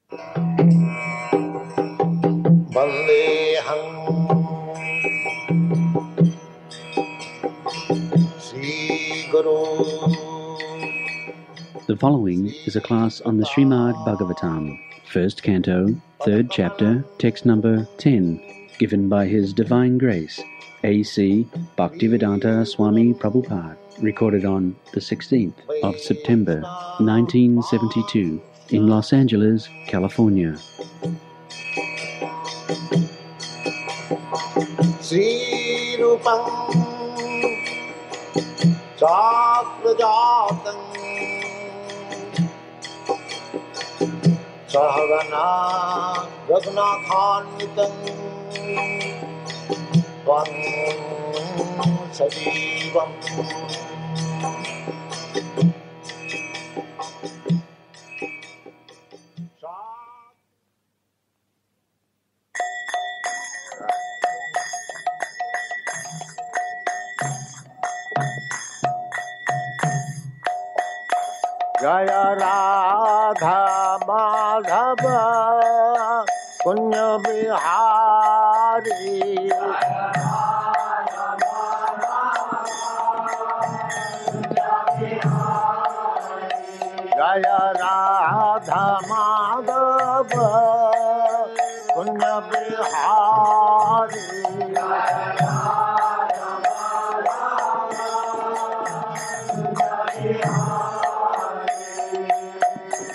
Vandeham Sri Guru. The following is a class on the Srimad Bhagavatam, first canto, third chapter, text number 10, given by His Divine Grace, A.C. Bhaktivedanta Swami Prabhupada, recorded on the 16th of September, 1972, in Los Angeles, California. Sri Rupam Chakrajatam Sahagana Raghunathanvitam Tvam Sajivam Jaya Radha Madhava Punya Bihari Jaya Radha Madhava Punya Bihari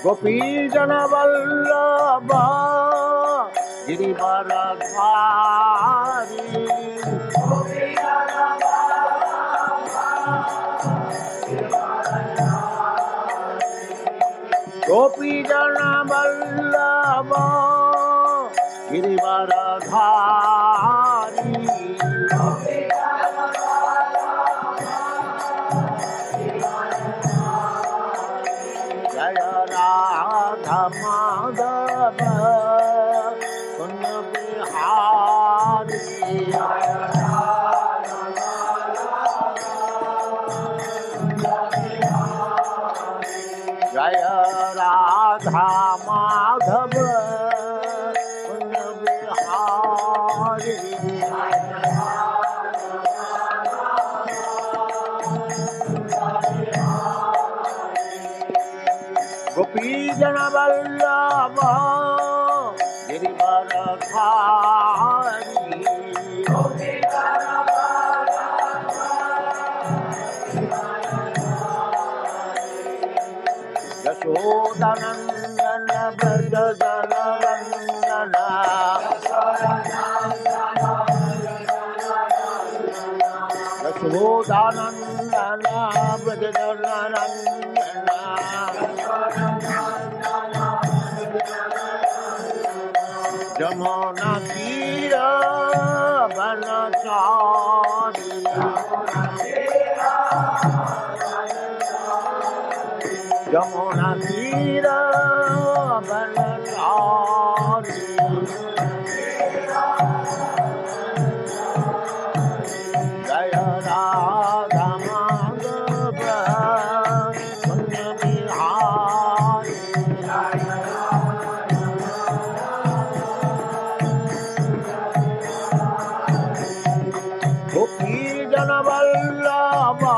Gopi Jana Vallabha Girivaradhari Gopi Jana Vallabha Girivaradhari Jaya Radha Madhava Punya Bihari Jaya Radha Madhava Punya Bihari Gopi Jana Vallabha Girivaradhari Yashodanandana Brajadana Rangana Yashodanandana Brajadana Rangana Jamuna Tira Banachari Jamuna Tira Banachari Jaya Radha Madhava Punya Bihari Gopi Jana Vallabha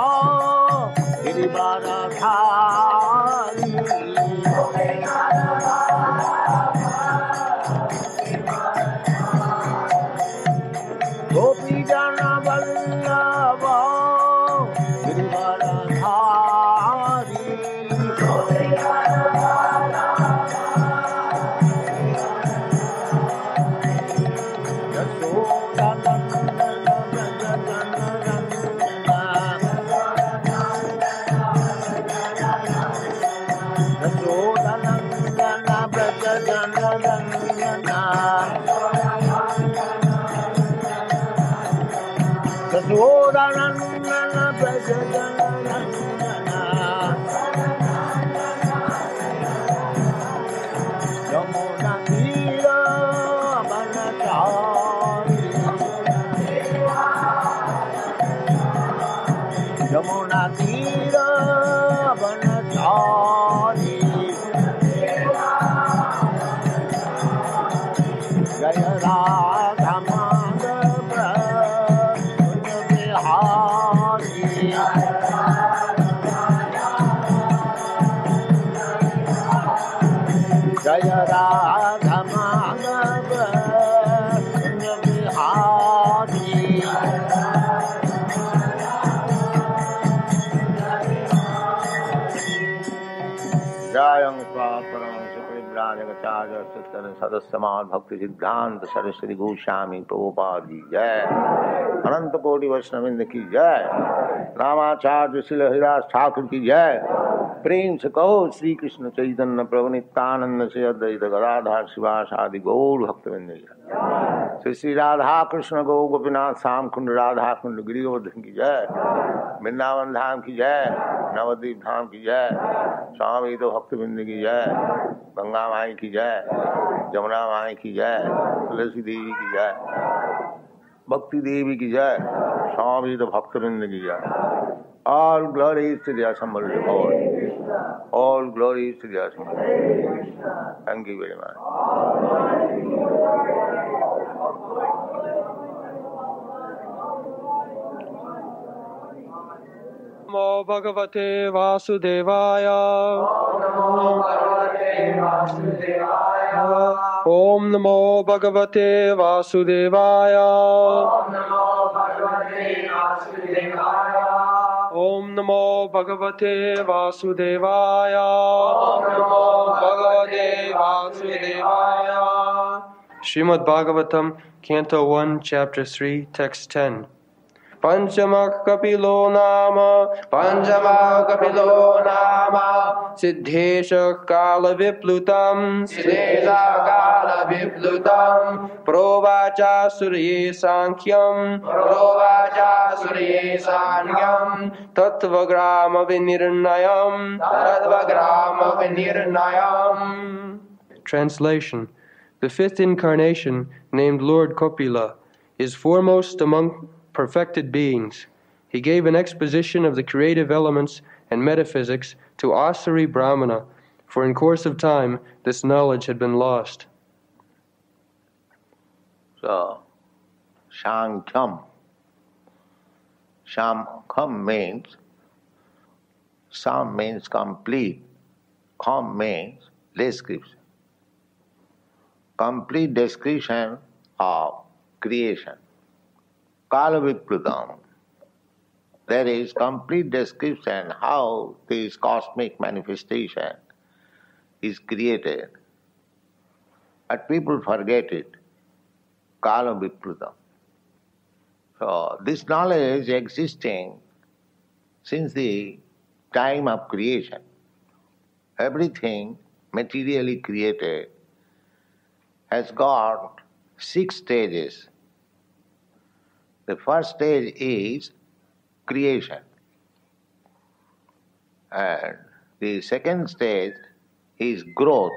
Girivaradhari Gopi Jana Vallabha Girivaradhari Yashodanandana Brajadana Rangana Yashodanandana Brajadana Rangana Jamuna Tira Banachari Jamuna Tira Banachari Jaya Radha Madhava Bihari. Jayam Swaparam Shukri Brajagacharya Siddhana Sadastamad Bhakti Siddhanta Saraswati Goswami Prabhupada Ki Jai. Ananta Koti Vaishnavrinda Ki Jai. Ramacharya Srila Haridas Thakur Ki Jai. प्रेम से कहो श्री कृष्ण चैतन्य प्रभु नित्यानंद से अद्वैत गदाधर शिवास आदि गौर भक्तवृंद श्री श्री राधा कृष्ण गौ गोपीनाथ श्याम कुंड राधा कुंड गिरिवर्धन की जय, वृंदावन धाम की जय, नवद्वीप धाम की जय, स्वामी तो भक्तवृंद की जय, गंगा माई की जय, जमुना माई की जय, तुलसी देवी की जय, भक्ति देवी की जय, स्वामी तो भक्तवृंद की जय. All glories to the Assembly Lord. All glories to the Assembly. Thank you very much. Namo Bhagavate Vasudevaya. Om Namo Bhagavate Vasudevaya. Om Namo Bhagavate Vasudevaya. Om Namo Bhagavate Vasudevaya. Srimad Bhagavatam, Canto 1, Chapter 3, Text 10. Panchama Kapilo Nama Siddhesha Kala Viplutam Provacha Surye Sankyam Tattvagrama Vinirnayam. Translation. The fifth incarnation, named Lord Kopila, is foremost among perfected beings. He gave an exposition of the creative elements and metaphysics to Asuri Brahmana, for in course of time this knowledge had been lost. So, Sankham. Sankham means, Sam means complete, Kham means description. Complete description of creation. Kala Viplutam. There is complete description how this cosmic manifestation is created. But people forget it. Kala Viplutam. So this knowledge existing since the time of creation. Everything materially created has got 6 stages. The first stage is creation. And the second stage is growth.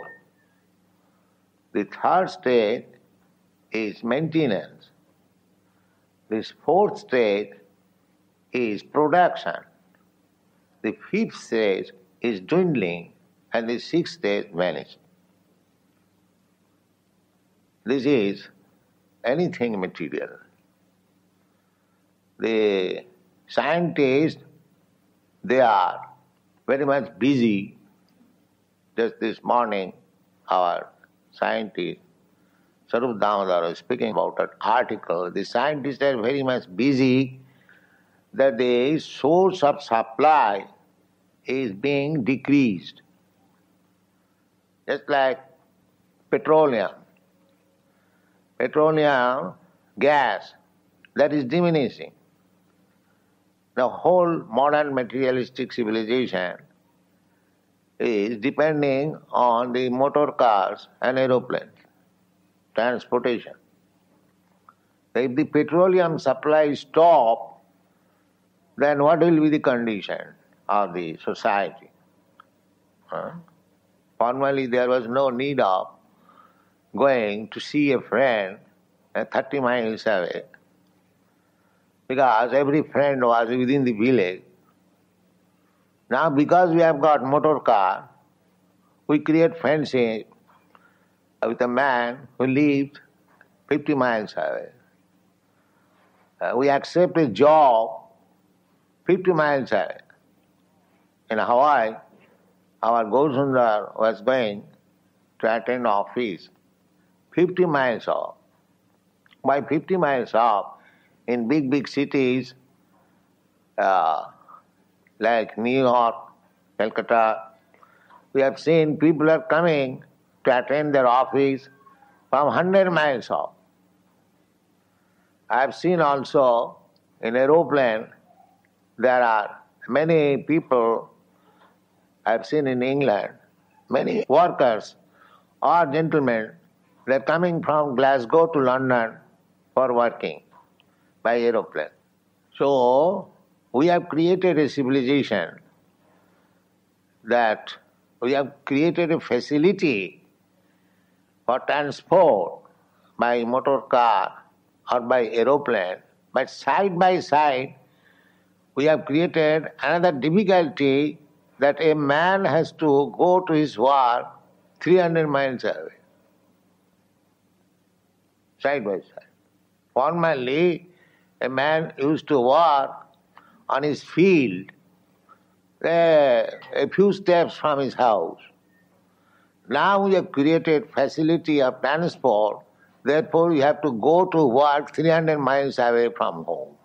The third stage is maintenance. This fourth stage is production. The fifth stage is dwindling, and the sixth stage vanishes. This is anything material. The scientists, they are very much busy. Just this morning, our scientist, Sarup Damodar, was speaking about an article. The scientists are very much busy that the source of supply is being decreased. Just like petroleum. Petroleum gas, that is diminishing. The whole modern materialistic civilization is depending on the motor cars and aeroplanes, transportation. If the petroleum supply stop, then what will be the condition of the society? Formerly there was no need of going to see a friend 30 miles away, because every friend was within the village. Now because we have got motor car, we create friendship with a man who lives 50 miles away. We accept a job 50 miles away. In Hawaii, our Gaurasundar was going to attend office 50 miles off. By 50 miles off, in big cities like New York, Calcutta, we have seen people are coming to attend their office from 100 miles off. I have seen also in aeroplane there are many people, I have seen in England, many workers or gentlemen, they are coming from Glasgow to London for working by aeroplane. So, we have created a civilization that we have created a facility for transport by motor car or by aeroplane, but side by side we have created another difficulty that a man has to go to his work 300 miles away, side by side. Formerly, a man used to work on his field a few steps from his house. Now we have created facility of transport, therefore you have to go to work 300 miles away from home.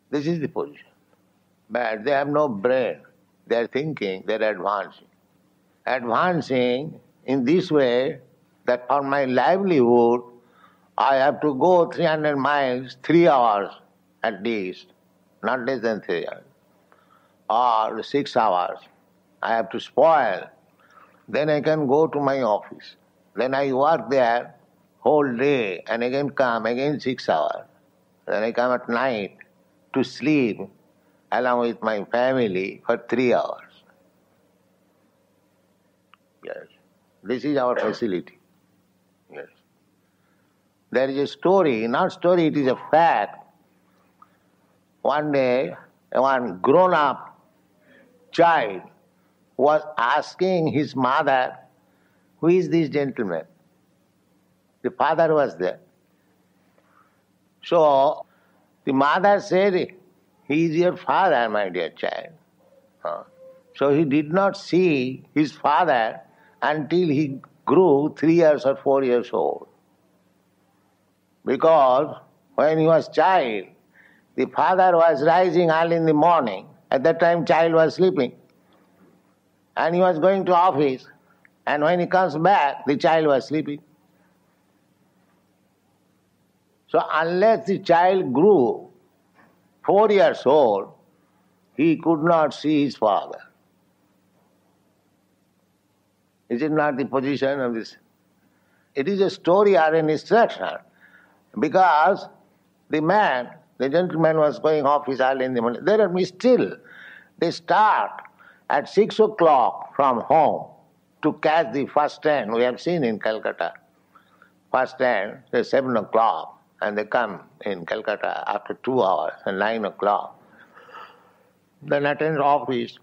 This is the position. But they have no brain. They are thinking, they are advancing. Advancing in this way that for my livelihood I have to go 300 miles, 3 hours at least, not less than 3 hours, or 6 hours. I have to spoil. Then I can go to my office. Then I work there whole day and again come, again 6 hours. Then I come at night to sleep along with my family for 3 hours. Yes. This is our facility. Yes. There is a story, not story, it is a fact. One day, one grown-up child was asking his mother, "Who is this gentleman?" The father was there. So, the mother said, "He is your father, my dear child." So he did not see his father until he grew 3 years or 4 years old. Because when he was child, the father was rising early in the morning. At that time, child was sleeping. And he was going to office. And when he comes back, the child was sleeping. So unless the child grew 4 years old, he could not see his father. Is it not the position of this? It is a story or an instruction. Because the man, the gentleman was going office early in the morning. There are still, they start at 6 o'clock from home to catch the first train. We have seen in Calcutta. First train is 7 o'clock and they come in Calcutta after 2 hours at 9 o'clock. Then attends office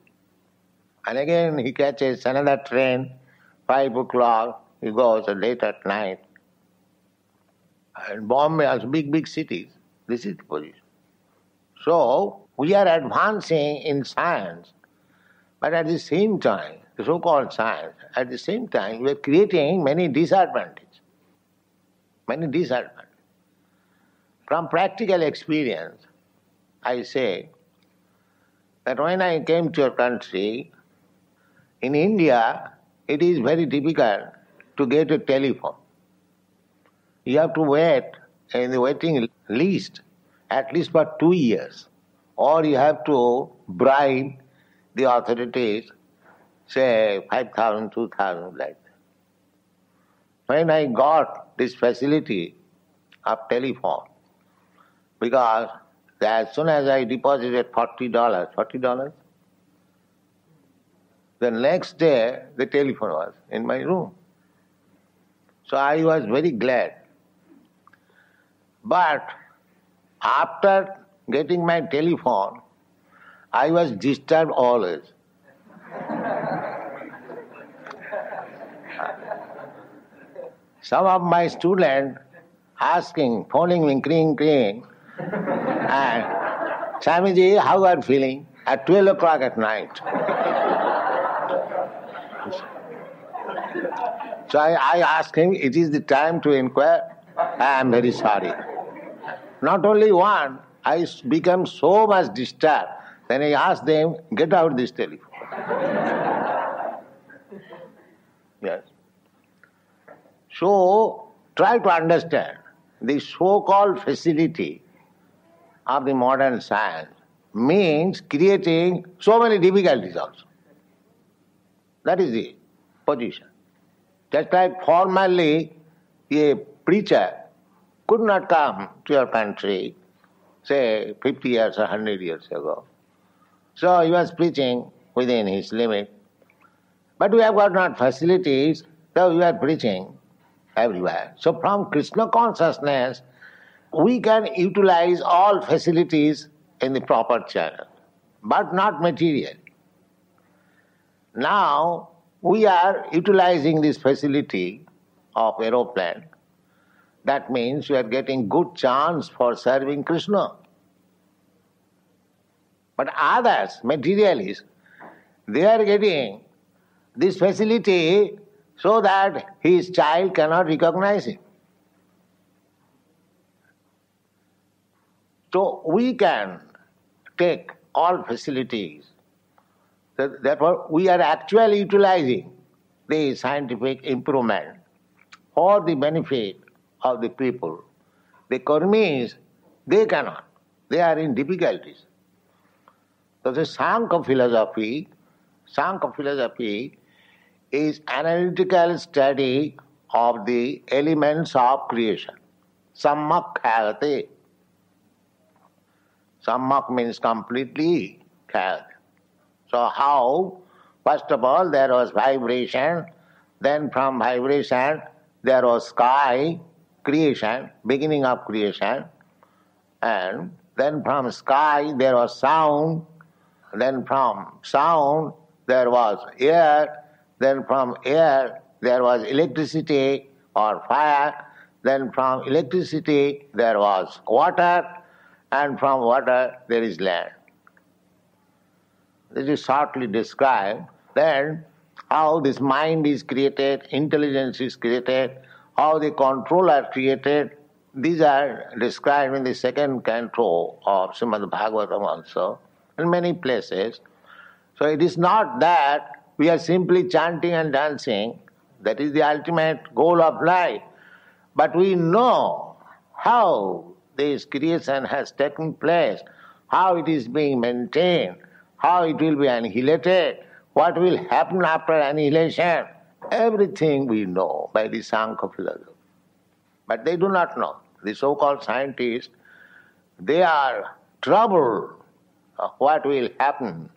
and again he catches another train, 5 o'clock, he goes late at night. And Bombay, also big cities, this is the position. So, we are advancing in science, but at the same time, the so-called science, at the same time, we are creating many disadvantages. Many disadvantages. From practical experience, I say that when I came to your country, in India, it is very difficult to get a telephone. You have to wait in the waiting list at least for 2 years. Or you have to bribe the authorities, say 5,000, 2,000 like that. When I got this facility of telephone, because as soon as I deposited $40, the next day the telephone was in my room. So I was very glad. But after getting my telephone, I was disturbed always. Some of my students asking, phoning me, cring, and Swamiji, how are you feeling? At 12 o'clock at night. So I asked him, it is the time to inquire? I am very sorry. Not only one, I became so much disturbed. Then I asked them, get out this telephone. Yes. So, try to understand the so-called facility of the modern science means creating so many difficulties also. That is the position. Just like formerly a preacher could not come to your country, say 50 years or 100 years ago. So he was preaching within his limit. But we have got not facilities, so we are preaching everywhere. So from Krishna consciousness, we can utilize all facilities in the proper channel, but not material. Now, we are utilizing this facility of aeroplane. That means we are getting good chance for serving Krishna. But others, materialists, they are getting this facility so that his child cannot recognize him. So we can take all facilities. Therefore, we are actually utilizing the scientific improvement for the benefit of the people. The Karmis, they cannot. They are in difficulties. So the Sankhya philosophy is analytical study of the elements of creation. Sammak khayate. Sammak means completely khayate. So how? First of all, there was vibration, then from vibration there was sky, creation, beginning of creation, and then from sky there was sound, then from sound there was air, then from air there was electricity or fire, then from electricity there was water, and from water there is land. This is shortly described. Then how this mind is created, intelligence is created, how the control are created. These are described in the second canto of Srimad Bhagavatam also, in many places. So it is not that we are simply chanting and dancing, that is the ultimate goal of life. But we know how this creation has taken place, how it is being maintained, how it will be annihilated, what will happen after annihilation. Everything we know by the Sankhya philosophy. But they do not know. The so-called scientists, they are troubled of what will happen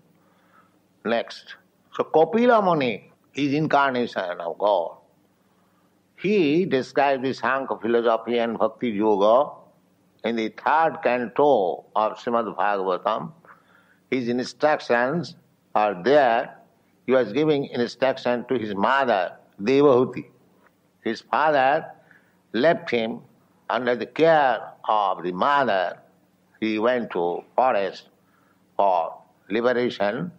next. So Kapila Muni is incarnation of God. He describes the Sankhya philosophy and Bhakti Yoga in the third canto of Srimad Bhagavatam. His instructions are there. He was giving instruction to his mother, Devahuti. His father left him under the care of the mother. He went to forest for liberation.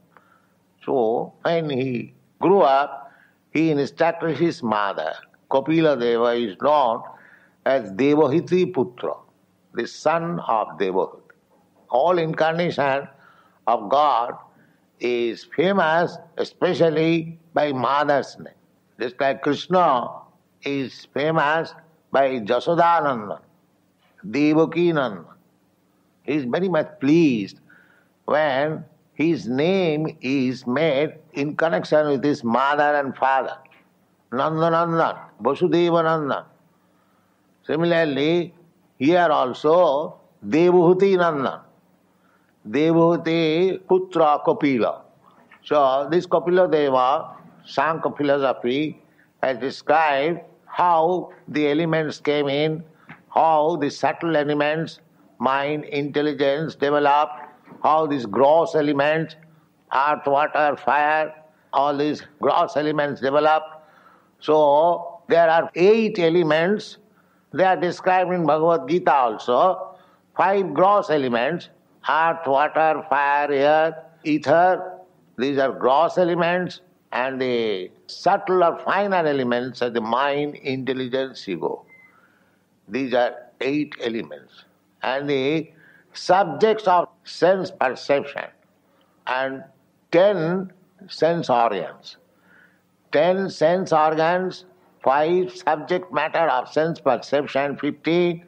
So when he grew up, he instructed his mother. Kapila Deva is known as Devahiti Putra, the son of Devahuti. All incarnation of God is famous especially by mother's name. Just like Krishna is famous by Jasodananda, Devakinanda. He is very much pleased when his name is made in connection with his mother and father. Nandanandan, Vasudevanandan. Similarly, here also Devahuti Nandan. Devahuti Putra Kapila. So this Kapila Deva, Sankhya philosophy, has described how the elements came in, how the subtle elements, mind, intelligence developed, how these gross elements, earth, water, fire, all these gross elements developed. So there are 8 elements. They are described in Bhagavad Gita also. 5 gross elements, earth, water, fire, air, ether. These are gross elements. and the subtler, finer elements are the mind, intelligence, ego. These are 8 elements. And the subjects of sense perception and 10 sense organs. 10 sense organs, 5 subject matter of sense perception, 15,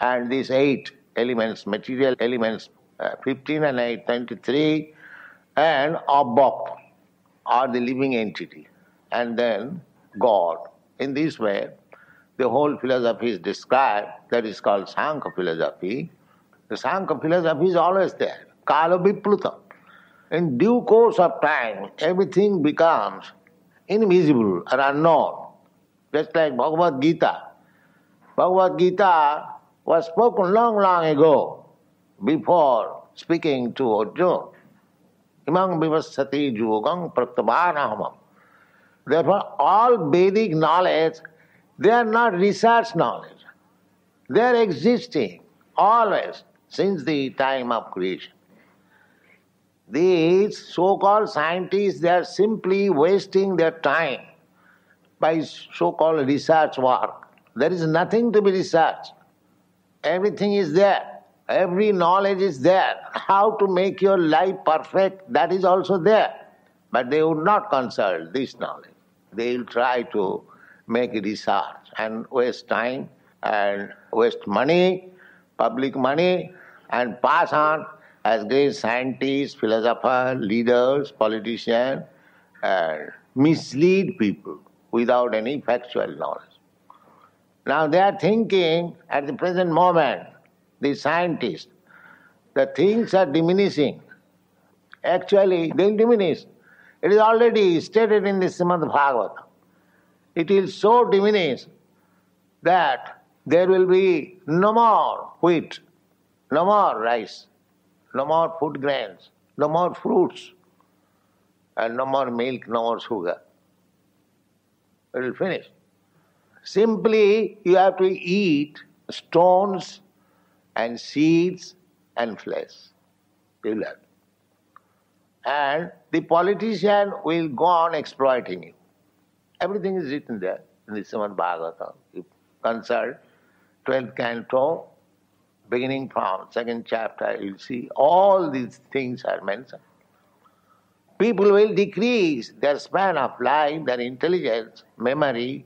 and these 8 elements, material elements, 15 and 8, 23, and Abhakt, or the living entity, and then God. In this way, the whole philosophy is described, that is called Sankhya philosophy. The Sankhya philosophy is always there, Kala Vipluta. In due course of time, everything becomes invisible or unknown, just like Bhagavad Gita. Bhagavad Gita was spoken long, long ago, before speaking to Arjuna. Imam vivassati yogang pratabhanahamam. Therefore, all Vedic knowledge, they are not research knowledge. They are existing always since the time of creation. These so-called scientists, they are simply wasting their time by so-called research work. There is nothing to be researched. Everything is there. Every knowledge is there. How to make your life perfect, that is also there. But they would not consult this knowledge. They will try to make research and waste time and waste money, public money, and pass on as great scientists, philosophers, leaders, politicians, and mislead people without any factual knowledge. Now they are thinking at the present moment, the scientists, the things are diminishing. Actually, they will diminish. It is already stated in the Srimad Bhagavatam. It will so diminish that there will be no more wheat, no more rice, no more food grains, no more fruits, and no more milk, no more sugar. It will finish. Simply, you have to eat stones and seeds and flesh. You will have. And the politician will go on exploiting you. Everything is written there in the Srimad Bhagavatam. You consult 12th canto, beginning from 2nd chapter, you'll see all these things are mentioned. People will decrease their span of life, their intelligence, memory,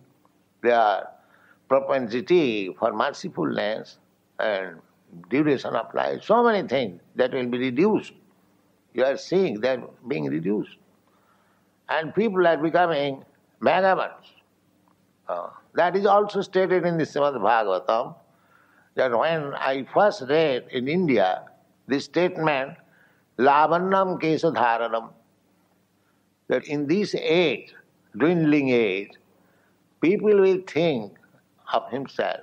their propensity for mercifulness and duration of life. So many things that will be reduced. You are seeing they are being reduced. And people are becoming vagabonds. That is also stated in the Srimad Bhagavatam, that when I first read in India this statement, Lavannam Kesadharanam, that in this age, dwindling age, people will think of himself.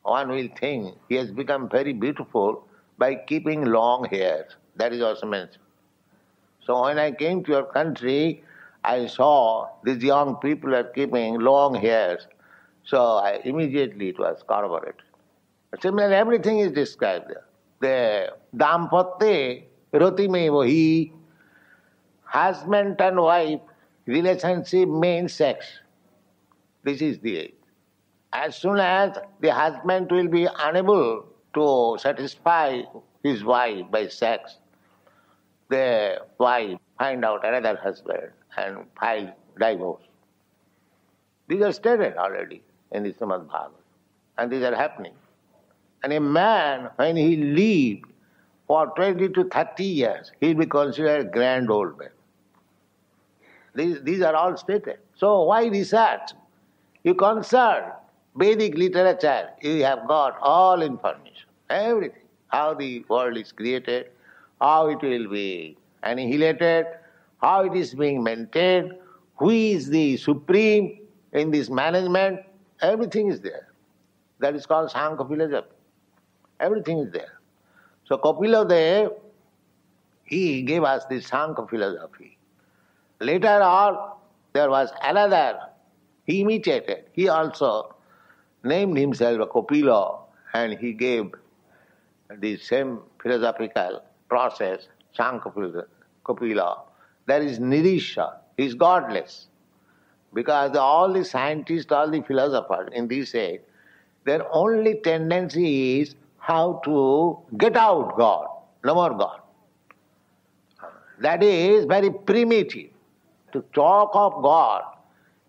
One will think he has become very beautiful by keeping long hairs. That is also mentioned. So when I came to your country, I saw these young people are keeping long hairs. So immediately it was corroborated. Similarly, everything is described there. The dampatte rotime vahi, husband and wife relationship means sex. This is the age. As soon as the husband will be unable to satisfy his wife by sex, the wife find out another husband and file divorce. These are stated already in the Srimad Bhagavatam, and these are happening. And a man, when he lived for 20 to 30 years, he will be considered a grand old man. These are all stated. So why research? You consult Vedic literature, you have got all information, everything. How the world is created, how it will be annihilated, how it is being maintained, who is the supreme in this management, everything is there. That is called Sankhya philosophy. Everything is there. So Kapila Dev, he gave us this Sankhya philosophy. Later on, there was another, he imitated, he also named himself a Kapila, and he gave the same philosophical process, Sankhya Kapila, There is Nirisha, he is godless. Because all the scientists, all the philosophers in this age, their only tendency is how to get out God, no more God. That is very primitive. To talk of God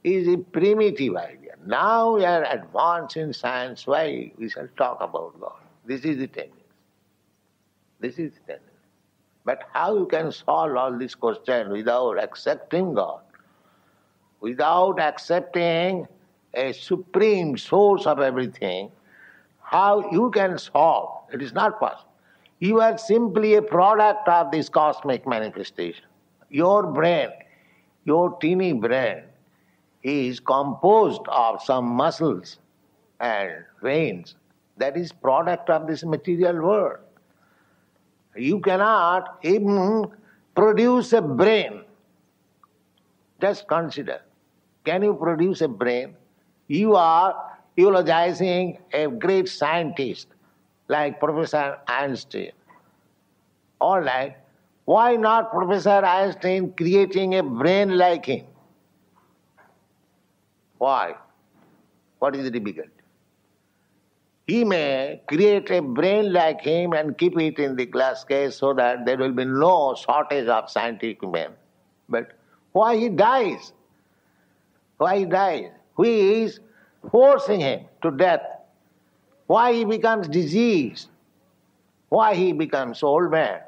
is a primitive idea. Now we are advanced in science, why we shall talk about God? This is the tendency. This is the tendency. But how you can solve all these questions without accepting God? Without accepting a supreme source of everything, how you can solve? It is not possible. You are simply a product of this cosmic manifestation. Your brain, your teeny brain, is composed of some muscles and veins. That is product of this material world. You cannot even produce a brain. Just consider. Can you produce a brain? You are eulogizing a great scientist like Professor Einstein. All right. Why not Professor Einstein creating a brain like him? Why? What is the difficulty? He may create a brain like him and keep it in the glass case so that there will be no shortage of scientific men. But why he dies? Why he dies? Who is forcing him to death? Why he becomes diseased? Why he becomes old man?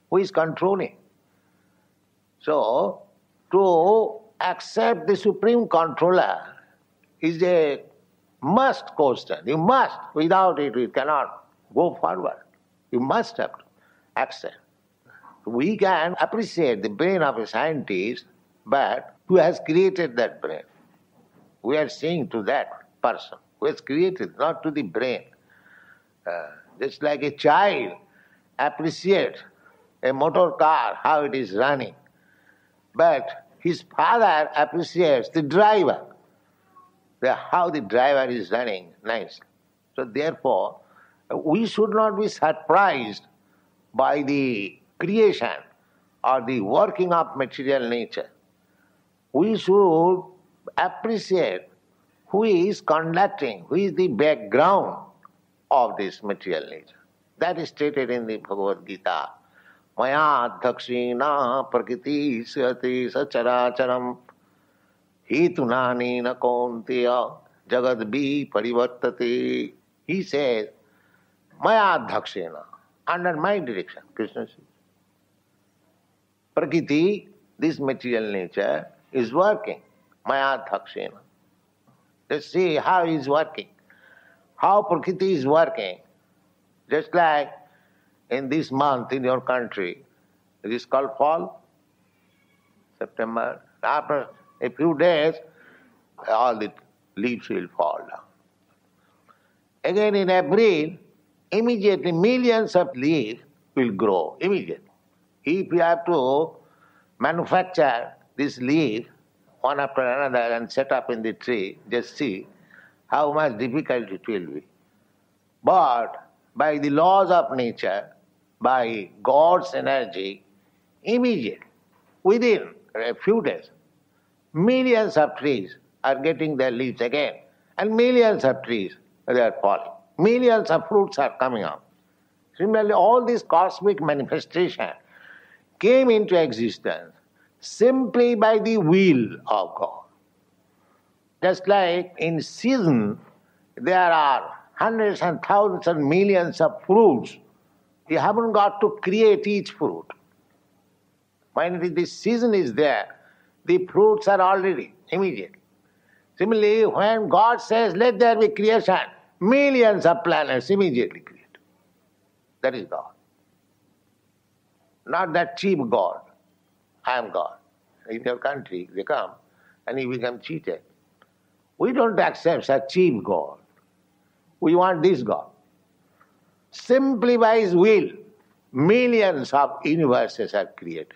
Who is controlling? So, to accept the supreme controller is a must question. You must. Without it, we cannot go forward. You must have to accept. We can appreciate the brain of a scientist, but who has created that brain? We are saying to that person who has created, not to the brain. Just like a child appreciates a motor car, how it is running. But his father appreciates the driver, how the driver is running nicely. So therefore, we should not be surprised by the creation or the working of material nature. We should appreciate who is conducting, who is the background of this material nature. That is stated in the Bhagavad Gita. Maya dhakshina prakriti sati sacharacharam hetunanina kaunteya jagadbi parivartate. He says, Maya dhakshina, under my direction, Krishna says. Prakriti, this material nature, is working. Maya dhakshina. Let's see how he is working. How Prakriti is working. Just like in this month in your country, it is called fall, September. After a few days, all the leaves will fall down. Again in April, immediately millions of leaves will grow, immediately. If you have to manufacture this leaf one after another and set up in the tree, just see how much difficult it will be. But by the laws of nature, by God's energy, immediately, within a few days, millions of trees are getting their leaves again, and millions of trees they are falling. Millions of fruits are coming out. Similarly, all this cosmic manifestation came into existence simply by the will of God. Just like in season, there are hundreds and thousands and millions of fruits. You haven't got to create each fruit. When the season is there, the fruits are already immediate. Similarly, when God says, let there be creation, millions of planets immediately create. That is God. Not that cheap God. I am God. In your country, they come and you become cheated. We don't accept such cheap God. We want this God. Simply by His will, millions of universes are created.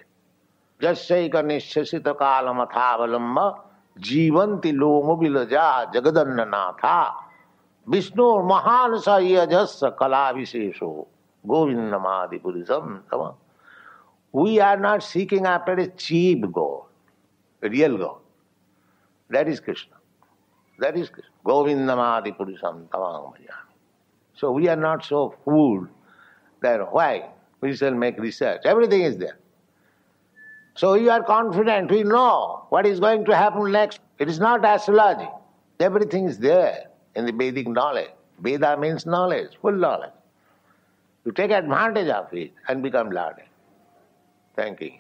Jasyaika nishasita kalamathavalamba jivanti lomo vilaja jagadannanatha Vishnu mahanasa yajasa kala visesho govindamadi purisam tama. We are not seeking after a cheap goal, a real goal. That is Krishna. That is Krishna. Govindamadi Purusam Tamang Bhajami. So we are not so fooled that why? We shall make research. Everything is there. So we are confident, we know what is going to happen next. It is not astrology. Everything is there in the Vedic knowledge. Veda means knowledge, full knowledge. You take advantage of it and become learned. Thank you.